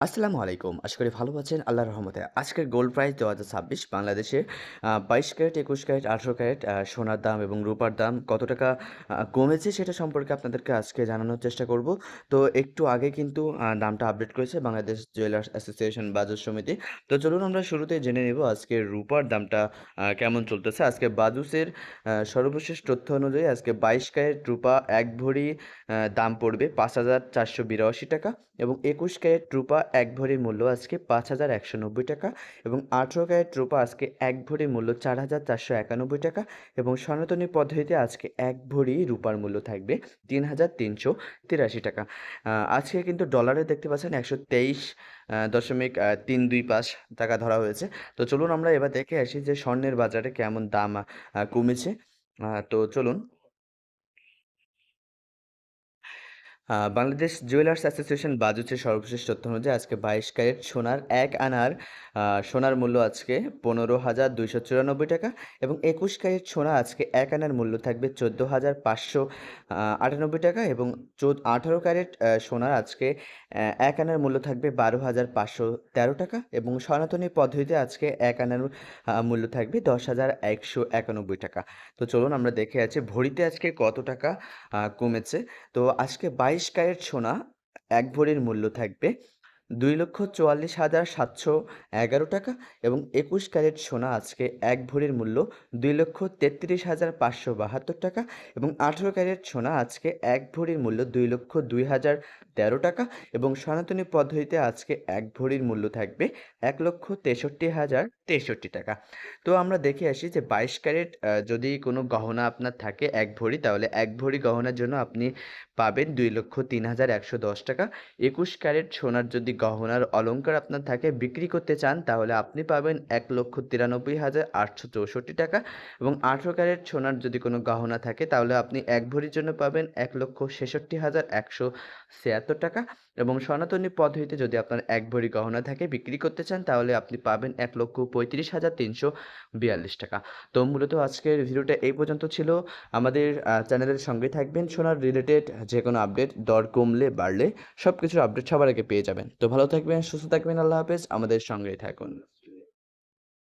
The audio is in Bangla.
আসসালামু আলাইকুম। আশা করি ভালো আছেন আল্লাহর রহমতে। আজকের গোল্ড প্রাইস ২০২৬ বাংলাদেশে ২২ ক্যারেট, ২১ ক্যারেট, ১৮ ক্যারেট সোনার দাম এবং রূপার দাম কত টাকা কমেছে সেটা সম্পর্কে আপনাদেরকে আজকে জানানোর চেষ্টা করব। তো একটু আগে কিন্তু দামটা আপডেট করেছে বাংলাদেশ জুয়েলার্স অ্যাসোসিয়েশন বাজার সমিতি। তো চলুন আমরা শুরুতেই জেনে নেব আজকের রূপার দামটা কেমন চলতেছে। আজকে বাজুসের সর্বশেষ তথ্য অনুযায়ী আজকে ২২ ক্যারেট রূপা ১ ভরি দাম পড়বে ৫,৪৮২ টাকা এবং ২১ ক্যারেট রূপা ১ ভরির মূল্য আজকে ৫,১৯০ টাকা এবং ১৮ ক্যারেট রূপা আজকে ১ ভরির মূল্য ৪,৪৯১ টাকা এবং সনাতনী পদ্ধতিতে আজকে ১ ভরি রূপার মূল্য থাকবে ৩,৩৮৩ টাকা। আজকে কিন্তু ডলারে দেখতে পাচ্ছেন ১২৩ দশমিক ৩২৫ টাকা ধরা হয়েছে। তো চলুন আমরা এবার দেখে আসি যে স্বর্ণের বাজারে কেমন দাম কমেছে। তো চলুন। বাংলাদেশ জুয়েলার্স অ্যাসোসিয়েশন বাজুচের সর্বশেষ তথ্য অনুযায়ী আজকে ২২ ক্যারেট সোনার ১ আনার সোনার মূল্য আজকে ১৫,২৯৪ টাকা এবং ২১ ক্যারেট সোনা আজকে ১ আনার মূল্য থাকবে ১৪,৫৯৮ টাকা এবং ১৮ ক্যারেট সোনার আজকে ১ আনার মূল্য থাকবে ১২,৫১৩ টাকা এবং সনাতনী পদ্ধতিতে আজকে ১ আনার মূল্য থাকবে ১০,১৯১ টাকা। তো চলুন আমরা দেখে আছি ভরিতে আজকে কত টাকা কমেছে। তো আজকে ২২ ক্যারেট সোনা ১ ভরির মূল্য থাকবে ২,৪৪,৭১১ টাকা এবং ২১ ক্যারেট সোনা আজকে ১ ভরির মূল্য ২,৩৩,৫৭২ টাকা এবং ১৮ ক্যারেট সোনা আজকে ১ ভরির মূল্য ২,০২,০১৩ টাকা এবং সনাতনী পদ্ধতিতে আজকে ১ ভরির মূল্য থাকবে ১,৬৩,০৬৩ টাকা। তো আমরা দেখে আসি যে ২২ ক্যারেট যদি কোনো গহনা আপনার থাকে ১ ভরি, তাহলে ১ ভরি গহনার জন্য আপনি পাবেন ২,০৩,১১০ টাকা। ২১ ক্যারেট সোনার যদি গহনার অলংকার আপনার থাকে বিক্রি করতে চান, তাহলে আপনি পাবেন ১,৯৩,৮৬৪ টাকা এবং ১৮ ক্যারেট সোনার যদি কোনো গহনা থাকে তাহলে আপনি ১ ভরির জন্য পাবেন ১,৬৬,১৭৬ টাকা এবং সনাতনী পদ্ধতিতে যদি আপনার ১ ভরি গহনা থাকে বিক্রি করতে চান, তাহলে আপনি পাবেন ১,৩৫,৩৪২ টাকা। তো মূলত আজকের ভিডিওটা এই পর্যন্ত ছিল। আমাদের চ্যানেলের সঙ্গেই থাকবেন। সোনার রিলেটেড যেকোনো আপডেট, দর কমলে বাড়লে সবকিছুর আপডেট সবার আগে পেয়ে যাবেন। তো ভালো থাকবেন, সুস্থ থাকবেন। আল্লাহ হাফেজ। আমাদের সঙ্গেই থাকুন।